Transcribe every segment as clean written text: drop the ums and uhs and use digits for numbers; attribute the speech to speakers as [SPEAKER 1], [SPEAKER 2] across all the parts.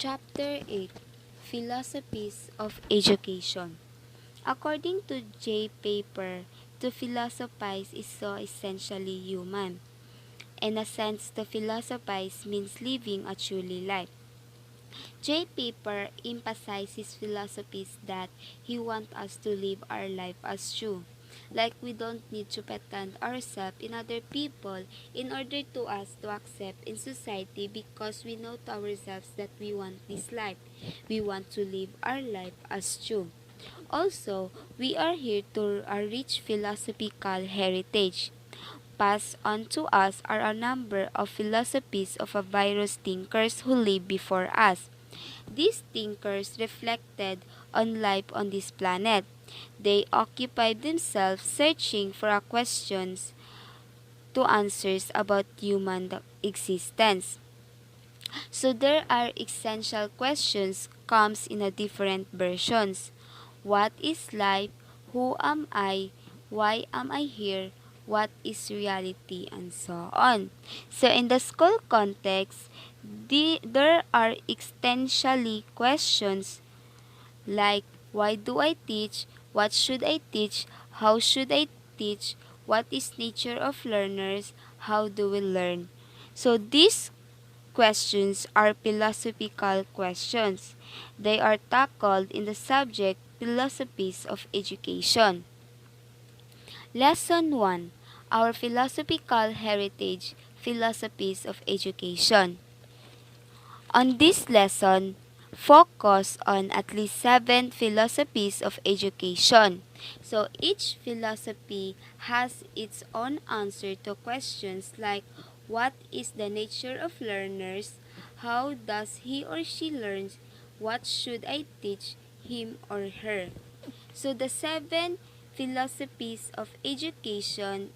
[SPEAKER 1] Chapter 8: Philosophies of Education. According to J. Paper, to philosophize is so essentially human. In a sense, to philosophize means living a truly life. J. Paper emphasizes philosophies that he wants us to live our life as true. Like we don't need to pretend ourselves in other people in order to us to accept in society because we know to ourselves that we want this life. We want to live our life as true. Also, we are here to a rich philosophical heritage. Passed on to us are a number of philosophies of a various thinkers who lived before us. These thinkers reflected on life on this planet. They occupied themselves searching for questions to answers about human existence. So there are essential questions comes in a different versions. What is life? Who am I? Why am I here? What is reality? And so on. So in the school context, there are essentially questions like why do I teach? What should I teach? How should I teach? What is nature of learners? How do we learn? So these questions are philosophical questions. They are tackled in the subject Philosophies of Education. Lesson 1: Our Philosophical Heritage, Philosophies of Education. On this lesson, focus on at least 7 philosophies of education. So each philosophy has its own answer to questions like what is the nature of learners, how does he or she learn, what should I teach him or her. So the 7 philosophies of education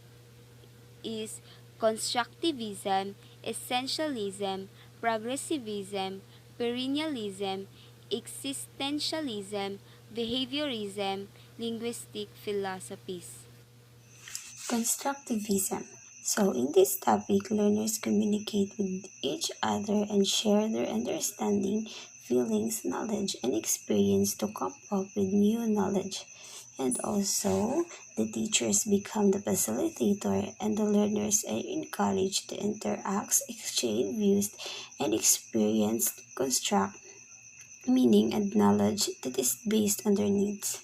[SPEAKER 1] is constructivism, essentialism, progressivism, perennialism, existentialism, behaviorism, linguistic philosophies.
[SPEAKER 2] Constructivism. So, in this topic, learners communicate with each other and share their understanding, feelings, knowledge, and experience to come up with new knowledge. And also, the teachers become the facilitator, and the learners are encouraged to interact, exchange views, and experience, construct meaning and knowledge that is based on their needs.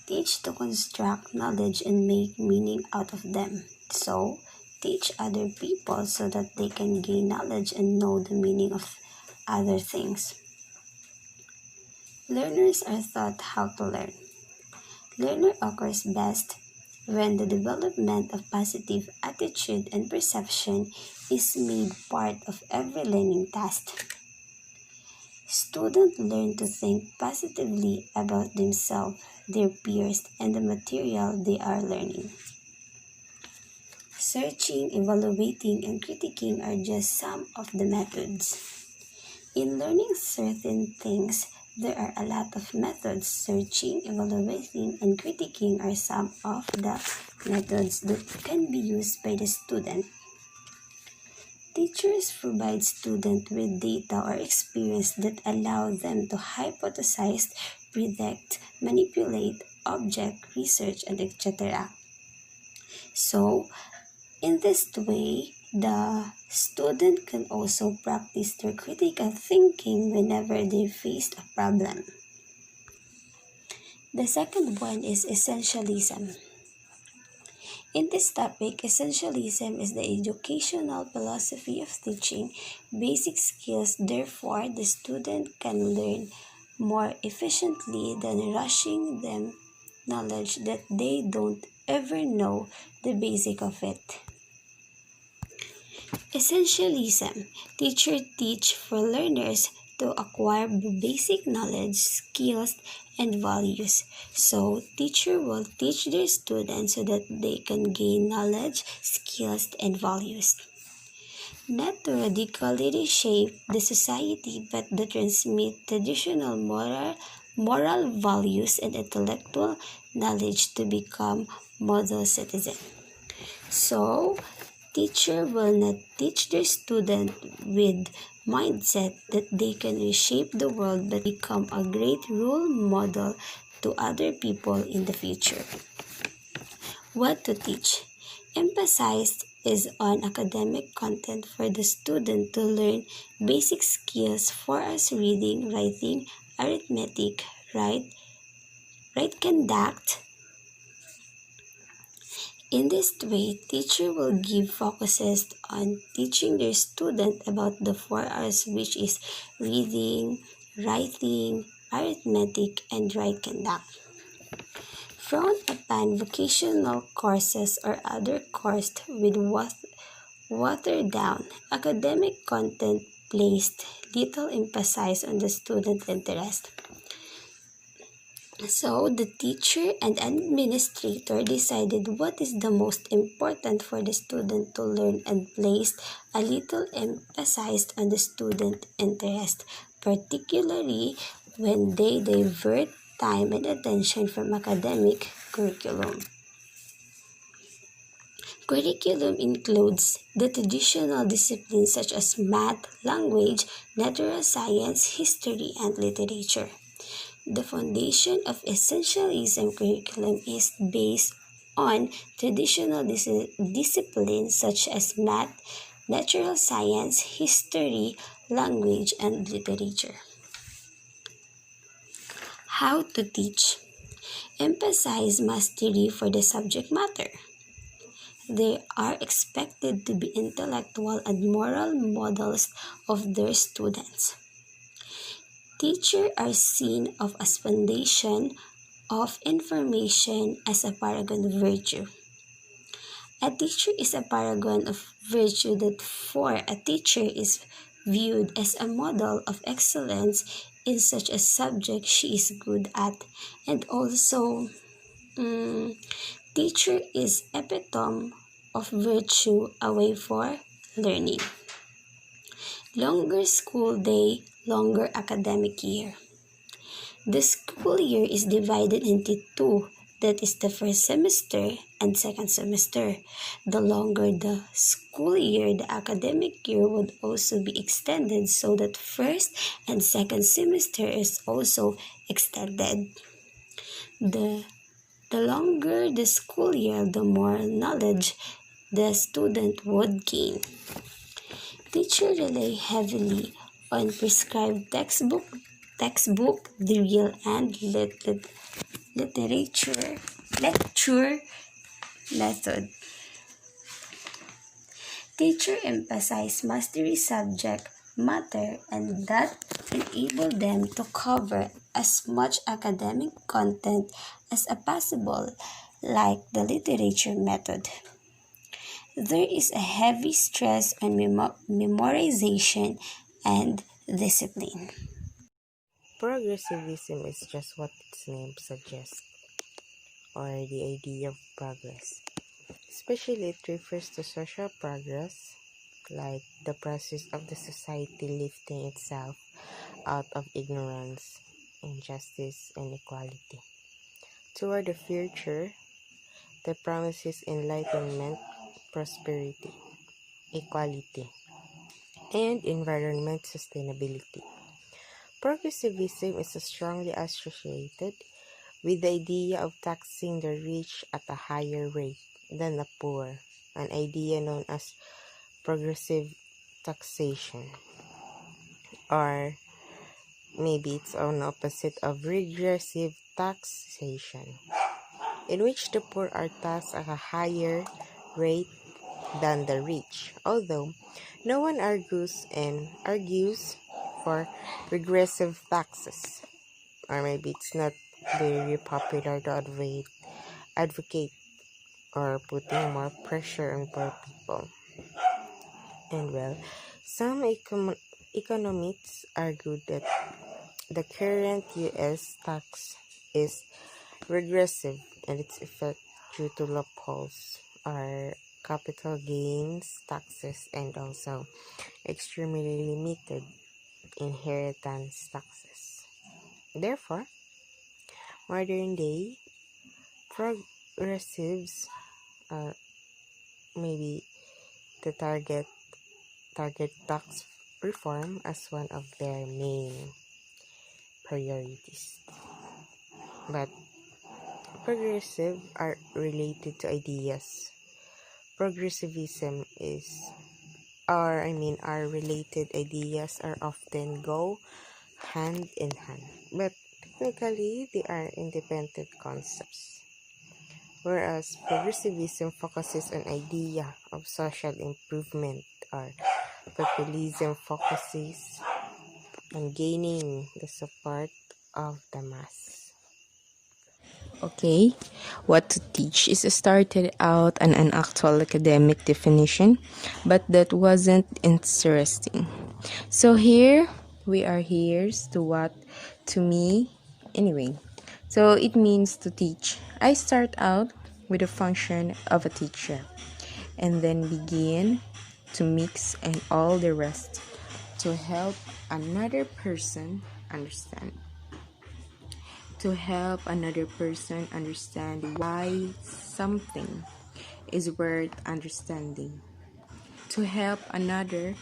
[SPEAKER 2] Teach to construct knowledge and make meaning out of them. So, teach other people so that they can gain knowledge and know the meaning of other things. Learners are taught how to learn. Learner occurs best when the development of positive attitude and perception is made part of every learning task. Students learn to think positively about themselves, their peers, and the material they are learning. Searching, evaluating, and critiquing are just some of the methods. In learning certain things, there are a lot of methods. Searching, evaluating, and critiquing are some of the methods that can be used by the student. Teachers provide students with data or experience that allow them to hypothesize, predict, manipulate, object, research, and etc. So, in this way, the student can also practice their critical thinking whenever they face a problem. The second one is essentialism. In this topic, essentialism is the educational philosophy of teaching basic skills. Therefore, the student can learn more efficiently than rushing them knowledge that they don't ever know the basic of it. Essentialism. Teachers teach for learners to acquire basic knowledge, skills, and values. So, teacher will teach their students so that they can gain knowledge, skills, and values. Not to radically reshape the society, but to transmit traditional moral values and intellectual knowledge to become model citizens. So, teacher will not teach their student with mindset that they can reshape the world but become a great role model to other people in the future. What to teach? Emphasized is on academic content for the student to learn basic skills for us reading, writing, arithmetic, right conduct. In this way, teacher will give focuses on teaching their student about the 4 R's, which is reading, writing, arithmetic, and right conduct. Frown upon vocational courses or other courses with watered down academic content placed little emphasis on the student interest. So the teacher and administrator decided what is the most important for the student to learn and placed a little emphasis on the student interest, particularly when they divert time and attention from academic curriculum. Curriculum includes the traditional disciplines such as math, language, natural science, history, and literature. The foundation of essentialism curriculum is based on traditional disciplines such as math, natural science, history, language, and literature. How to teach? Emphasize mastery for the subject matter. They are expected to be intellectual and moral models of their students. Teachers are seen of as foundation of information as a paragon virtue. A teacher is a paragon of virtue that for a teacher is viewed as a model of excellence in such a subject she is good at, and also teacher is epitome of virtue, a way for learning. Longer school day, longer academic year. The school year is divided into two, that is the first semester and second semester. The longer the school year, the academic year would also be extended so that first and second semester is also extended. The longer the school year, the more knowledge the student would gain. Teachers rely heavily on prescribed textbook, drill, and lecture method. Teachers emphasize mastery subject matter and that enable them to cover as much academic content as possible, like the literature method. There is a heavy stress on memorization and discipline.
[SPEAKER 3] Progressivism is just what its name suggests, or the idea of progress. Especially it refers to social progress, like the process of the society lifting itself out of ignorance, injustice, and equality. Toward the future, the promises enlightenment, prosperity, equality, and environment sustainability. Progressivism is strongly associated with the idea of taxing the rich at a higher rate than the poor, an idea known as progressive taxation, or maybe its own opposite of regressive taxation, in which the poor are taxed at a higher rate than the rich, although no one argues for regressive taxes, or maybe it's not very popular to advocate or putting more pressure on poor people. And well, some economists argue that the current U.S. tax is regressive and its effect due to loopholes or capital gains taxes and also extremely limited inheritance taxes. Therefore, modern day progressives maybe the target tax reform as one of their main priorities. But progressive are related to ideas. Progressivism is our related ideas are often go hand in hand, but technically they are independent concepts. Whereas progressivism focuses on idea of social improvement, or populism focuses on gaining the support of the mass. Okay, what to teach is started out an actual academic definition, but that wasn't interesting. So here we are. Here's to what to me anyway. So it means to teach. I start out with the function of a teacher and then begin to mix and all the rest to help another person understand. To help another person understand why something is worth understanding. To help another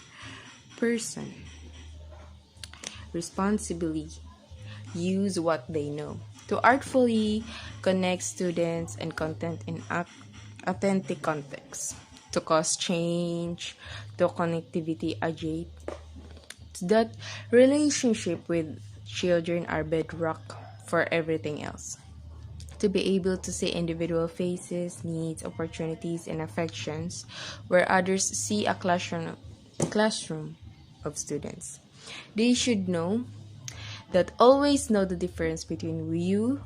[SPEAKER 3] person responsibly use what they know. To artfully connect students and content in authentic context. To cause change, to connectivity agate. That relationship with children are bedrock for everything else. To be able to see individual faces, needs, opportunities, and affections where others see a classroom of students. They should know that always know the difference between you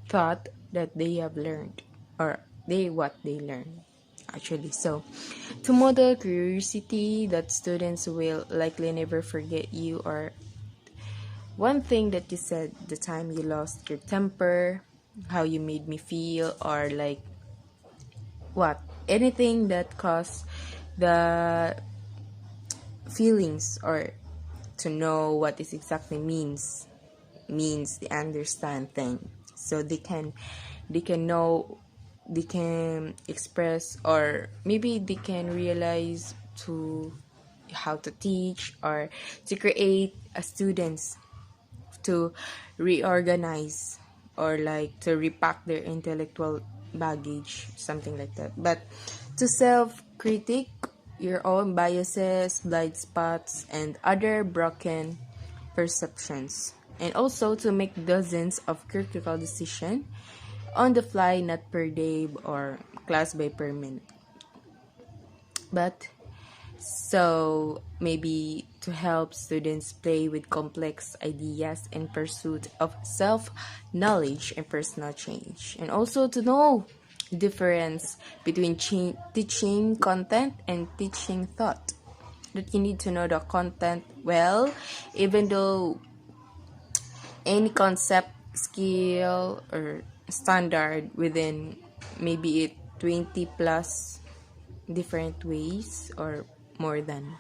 [SPEAKER 3] thought that they have learned or they what they learn actually. So to model curiosity that students will likely never forget you, or one thing that you said the time you lost your temper, how you made me feel, or like what anything that caused the feelings, or to know what this exactly means the understand thing, so they can know, they can express, or maybe they can realize to how to teach or to create a students to reorganize or like to repack their intellectual baggage, something like that. But to self-critique your own biases, blind spots, and other broken perceptions, and also to make dozens of critical decisions on the fly, not per day or class by per minute, but so maybe to help students play with complex ideas in pursuit of self-knowledge and personal change, and also to know the difference between teaching content and teaching thought. That you need to know the content well, even though any concept, skill, or standard within maybe it 20 plus different ways or more than,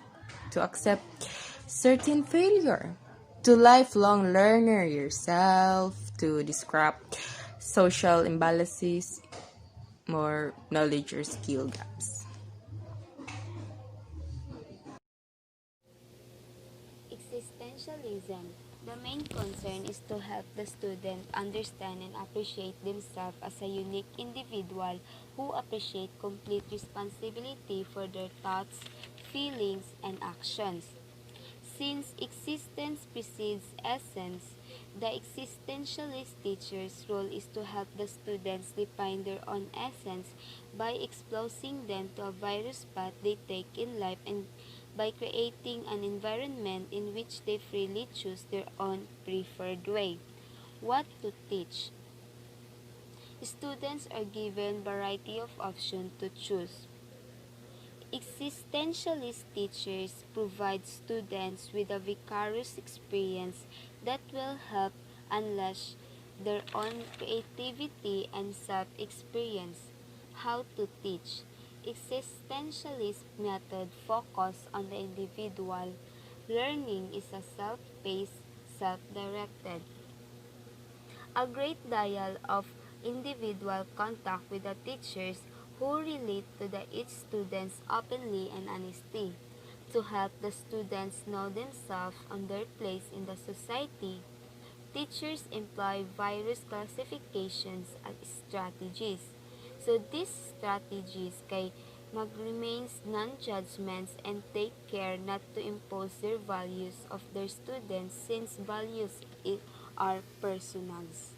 [SPEAKER 3] to accept certain failure, to lifelong learner yourself, to describe social imbalances, more knowledge or skill gaps.
[SPEAKER 1] Existentialism. The main concern is to help the student understand and appreciate themselves as a unique individual who appreciate complete responsibility for their thoughts, feelings, and actions. Since existence precedes essence, the existentialist teacher's role is to help the students define their own essence by exposing them to a various path they take in life, and by creating an environment in which they freely choose their own preferred way. What to teach? Students are given variety of options to choose. Existentialist teachers provide students with a vicarious experience that will help unleash their own creativity and self-experience. How to teach? Existentialist method focus on the individual. Learning is a self-paced, self-directed. A great deal of individual contact with the teachers who relate to the each students openly and honestly. to help the students know themselves and their place in the society, teachers employ various classifications and strategies. So these strategies kay mag-remains non-judgments and take care not to impose their values of their students since values are personals.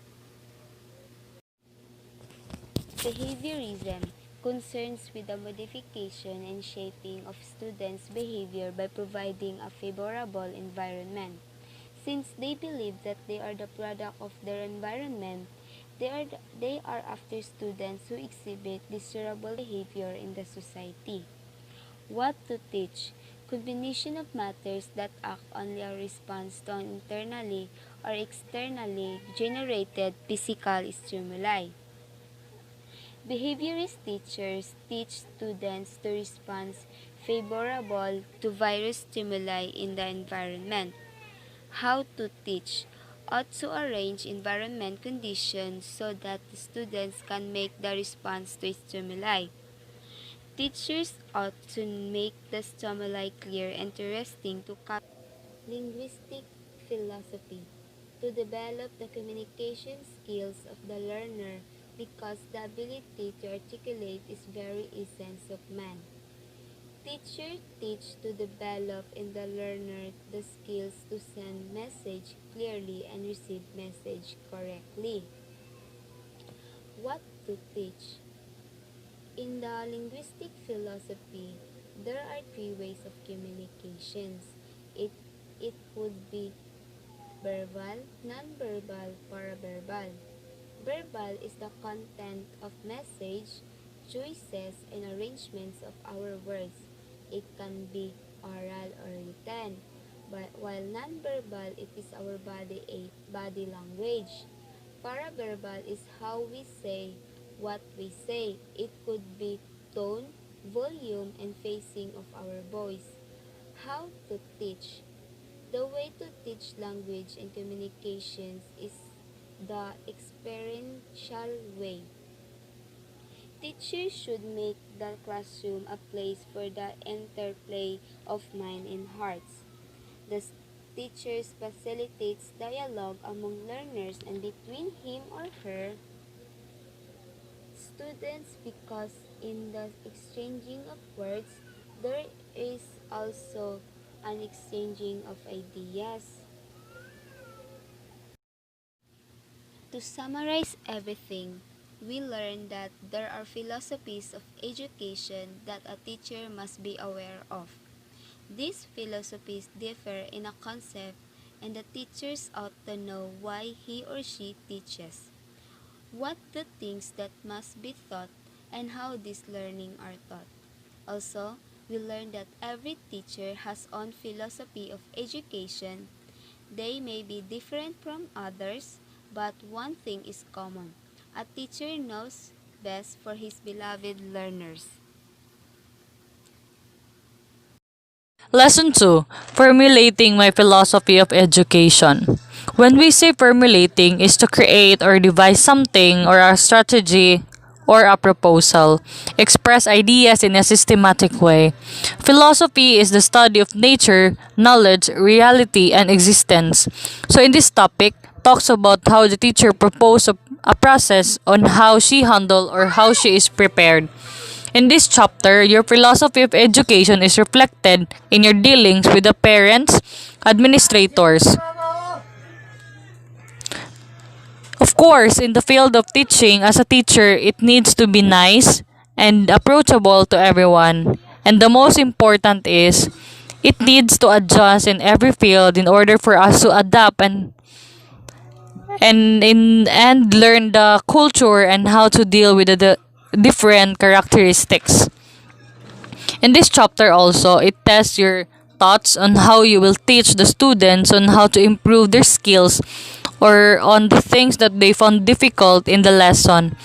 [SPEAKER 1] Behaviorism concerns with the modification and shaping of students' behavior by providing a favorable environment. Since they believe that they are the product of their environment, they are after students who exhibit desirable behavior in the society. What to teach? Combination of matters that act only a response to an internally or externally generated physical stimuli. Behaviorist teachers teach students to respond favorable to various stimuli in the environment. How to teach? Ought to arrange environment conditions so that the students can make the response to stimuli. Teachers ought to make the stimuli clear and interesting to capture linguistic philosophy to develop the communication skills of the learner because the ability to articulate is very essence of man. Teachers teach to develop in the learner the skills to send message clearly and receive message correctly. What to teach? In the linguistic philosophy, there are three ways of communications. It, it would be verbal, non-verbal, paraverbal. Verbal is the content of message, choices, and arrangements of our words. It can be oral or written. But while non-verbal, it is our body language. Paraverbal is how we say what we say. It could be tone, volume, and phasing of our voice. How to teach? The way to teach language and communications is the experiential way. Teachers should make the classroom a place for the interplay of mind and hearts. The teacher facilitates dialogue among learners and between him or her students because in the exchanging of words, there is also an exchanging of ideas. To summarize everything, we learn that there are philosophies of education that a teacher must be aware of. These philosophies differ in a concept, and the teachers ought to know why he or she teaches, what the things that must be taught, and how these learning are taught. Also, we learn that every teacher has own philosophy of education. They may be different from others, but one thing is common. A teacher knows best for his beloved learners.
[SPEAKER 4] Lesson 2. Formulating my philosophy of education. When we say formulating is to create or devise something or a strategy or a proposal, express ideas in a systematic way. Philosophy is the study of nature, knowledge, reality, and existence. So in this topic, talks about how the teacher proposes a process on how she handle or how she is prepared. In this chapter, your philosophy of education is reflected in your dealings with the parents, administrators. Of course, in the field of teaching, as a teacher, it needs to be nice and approachable to everyone. And the most important is, it needs to adjust in every field in order for us to adapt and learn the culture and how to deal with the different characteristics. In this chapter also, it tests your thoughts on how you will teach the students on how to improve their skills or on the things that they found difficult in the lesson.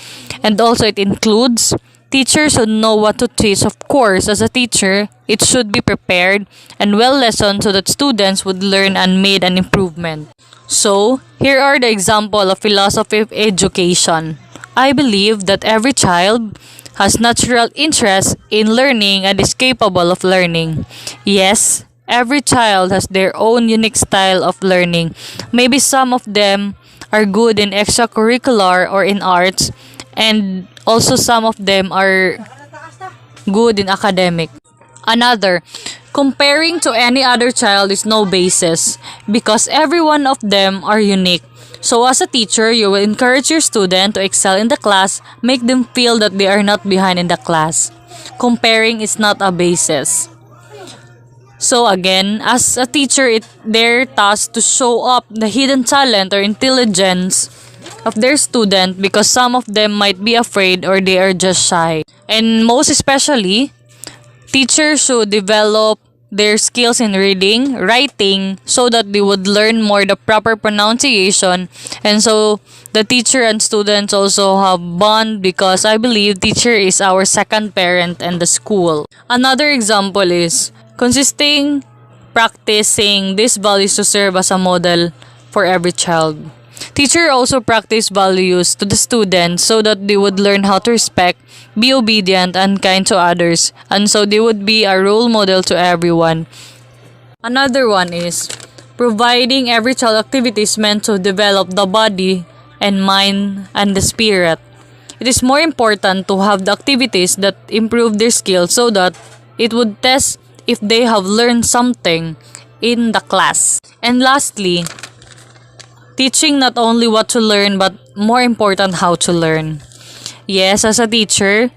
[SPEAKER 4] And also it includes teachers who know what to teach. Of course, as a teacher, it should be prepared and well lessoned so that students would learn and made an improvement. So, here are the example of philosophy of education. I believe that every child has natural interest in learning and is capable of learning. Yes, every child has their own unique style of learning. Maybe some of them are good in extracurricular or in arts, and also some of them are good in academic. Another, comparing to any other child is no basis because every one of them are unique. So as a teacher, you will encourage your student to excel in the class, make them feel that they are not behind in the class. Comparing is not a basis. So again, as a teacher, their task to show up the hidden talent or intelligence of their student because some of them might be afraid or they are just shy. And most especially, teachers should develop their skills in reading, writing, so that they would learn more the proper pronunciation. And so the teacher and students also have bond because I believe teacher is our second parent and the school. Another example is practicing these values to serve as a model for every child. Teacher also practice values to the students so that they would learn how to respect, be obedient, and kind to others, and so they would be a role model to everyone. Another one is providing every child activities meant to develop the body and mind and the spirit. It is more important to have the activities that improve their skills so that it would test if they have learned something in the class. And lastly, teaching not only what to learn but more important how to learn. Yes, as a teacher,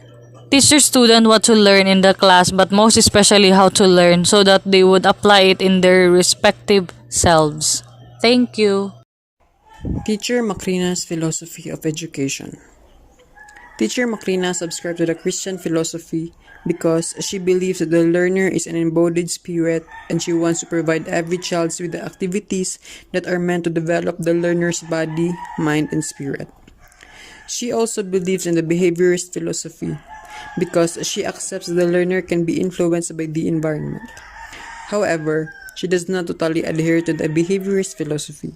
[SPEAKER 4] teach your student what to learn in the class but most especially how to learn so that they would apply it in their respective selves. Thank you.
[SPEAKER 5] Teacher Macrina's philosophy of education. Teacher Macrina subscribes to the Christian philosophy because she believes that the learner is an embodied spirit and she wants to provide every child with the activities that are meant to develop the learner's body, mind, and spirit. She also believes in the behaviorist philosophy because she accepts that the learner can be influenced by the environment. However, she does not totally adhere to the behaviorist philosophy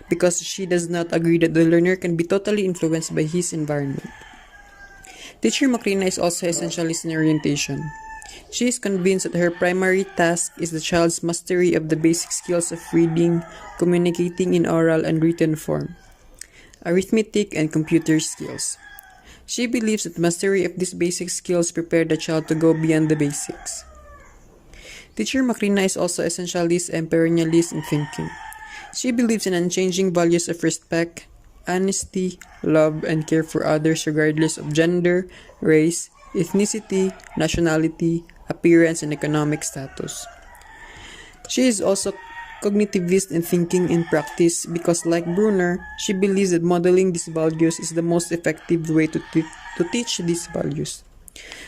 [SPEAKER 5] because she does not agree that the learner can be totally influenced by his environment. Teacher Macrina is also essentialist in orientation. She is convinced that her primary task is the child's mastery of the basic skills of reading, communicating in oral and written form, arithmetic, and computer skills. She believes that mastery of these basic skills prepare the child to go beyond the basics. Teacher Macrina is also essentialist and perennialist in thinking. She believes in unchanging values of respect, honesty, love, and care for others regardless of gender, race, ethnicity, nationality, appearance, and economic status. She is also cognitivist in thinking and practice because, like Brunner, she believes that modeling these values is the most effective way to teach these values.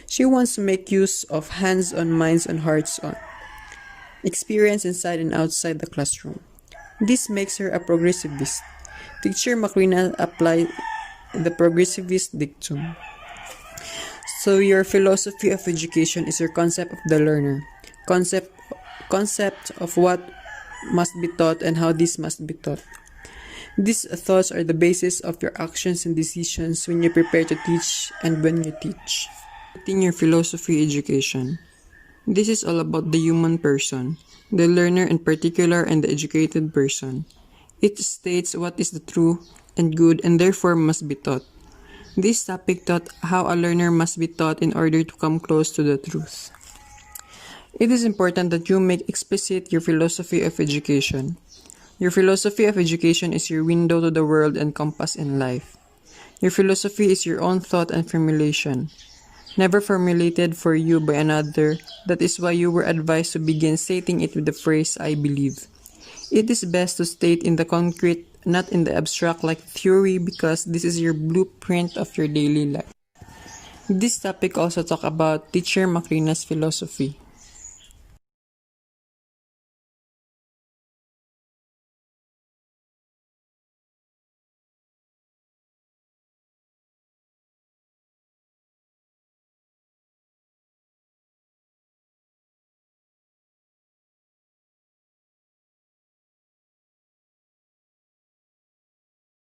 [SPEAKER 5] She wants to make use of hands-on, minds-on, hearts-on experience inside and outside the classroom. This makes her a progressivist. Teacher Macrina applied the progressivist dictum. So your philosophy of education is your concept of the learner, concept of what must be taught and how this must be taught. These thoughts are the basis of your actions and decisions when you prepare to teach and when you teach. In your philosophy education, this is all about the human person, the learner in particular and the educated person. It states what is the true and good and therefore must be taught. This topic taught how a learner must be taught in order to come close to the truth. It is important that you make explicit your philosophy of education. Your philosophy of education is your window to the world and compass in life. Your philosophy is your own thought and formulation, never formulated for you by another. That is why you were advised to begin stating it with the phrase, I believe. It is best to state in the concrete, not in the abstract like theory, because this is your blueprint of your daily life. This topic also talk about Teacher Macrina's philosophy.